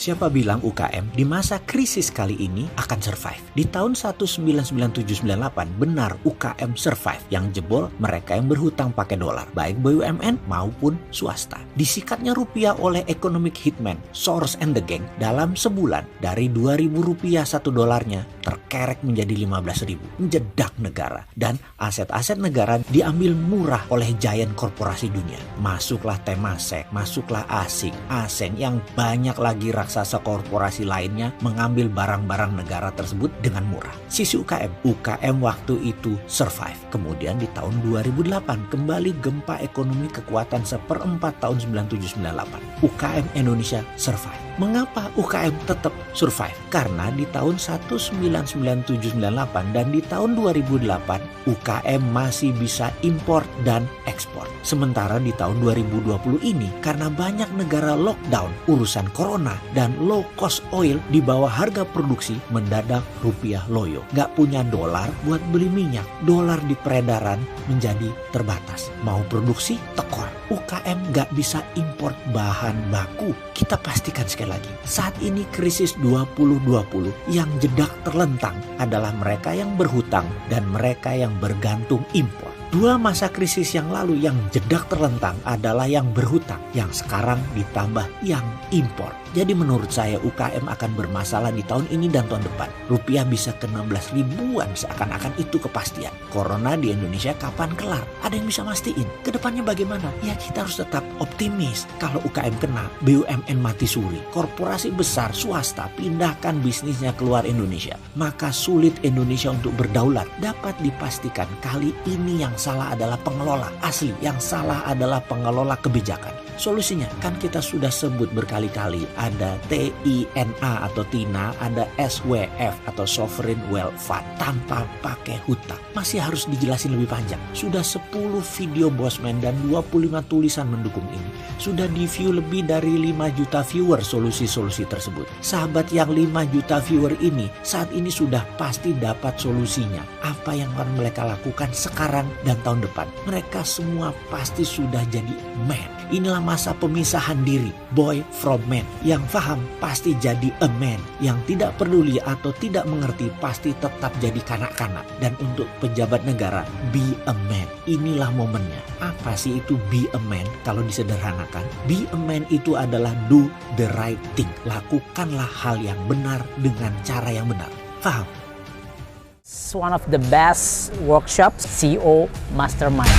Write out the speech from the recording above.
Siapa bilang UKM di masa krisis kali ini akan survive? Di tahun 1997-98 benar UKM survive. Yang jebol mereka yang berhutang pakai dolar, baik BUMN maupun swasta. Disikatnya rupiah oleh economic hitman Soros and the Gang dalam sebulan dari Rp2.000 1 dolarnya terkerek menjadi 15.000, menjedak negara, dan aset-aset negara diambil murah oleh giant korporasi dunia. Masuklah Temasek, masuklah Asing, Asen, yang banyak lagi raksasa korporasi lainnya mengambil barang-barang negara tersebut dengan murah. Sisi UKM waktu itu survive. Kemudian di tahun 2008 kembali gempa ekonomi kekuatan seperempat tahun 97-98. UKM Indonesia survive. Mengapa UKM tetap survive? Karena di tahun 1997-98 dan di tahun 2008 UKM masih bisa impor dan ekspor. Sementara di tahun 2020 ini karena banyak negara lockdown urusan corona dan low cost oil di bawah harga produksi, mendadak rupiah loyo. Gak punya dolar buat beli minyak. Dolar di peredaran menjadi terbatas. Mau produksi tekor. UKM gak bisa impor bahan baku. Kita pastikan sekali lagi, saat ini krisis 2020 yang jedak terlentang adalah mereka yang berhutang dan mereka yang bergantung impor. Dua masa krisis yang lalu yang jedak terlentang adalah yang berhutang, yang sekarang ditambah yang impor. Jadi menurut saya UKM akan bermasalah di tahun ini dan tahun depan. Rupiah bisa ke 16 ribuan seakan-akan itu kepastian. Corona di Indonesia kapan kelar? Ada yang bisa mastiin? Kedepannya bagaimana? Ya kita harus tetap optimis. Kalau UKM kena, BUMN mati suri. Korporasi besar swasta pindahkan bisnisnya keluar Indonesia. Maka sulit Indonesia untuk berdaulat. Dapat dipastikan kali ini yang salah adalah pengelola. Asli, yang salah adalah pengelola kebijakan. Solusinya kan kita sudah sebut berkali-kali, ada TINA atau TINA, ada SWF atau Sovereign Wealth Fund tanpa pakai hutang. Masih harus dijelasin lebih panjang. Sudah 10 video Bosman dan 25 tulisan mendukung ini. Sudah di-view lebih dari 5 juta viewer solusi-solusi tersebut. Sahabat yang 5 juta viewer ini saat ini sudah pasti dapat solusinya. Apa yang akan mereka lakukan sekarang dan tahun depan? Mereka semua pasti sudah jadi man. Inilah masa pemisahan diri, boy from man. Yang paham pasti jadi a man. Yang tidak peduli atau tidak mengerti pasti tetap jadi kanak-kanak. Dan untuk pejabat negara, be a man. Inilah momennya. Apa sih itu be a man kalau disederhanakan? Be a man itu adalah do the right thing. Lakukanlah hal yang benar dengan cara yang benar. Paham? It's one of the best workshops, CEO Mastermind.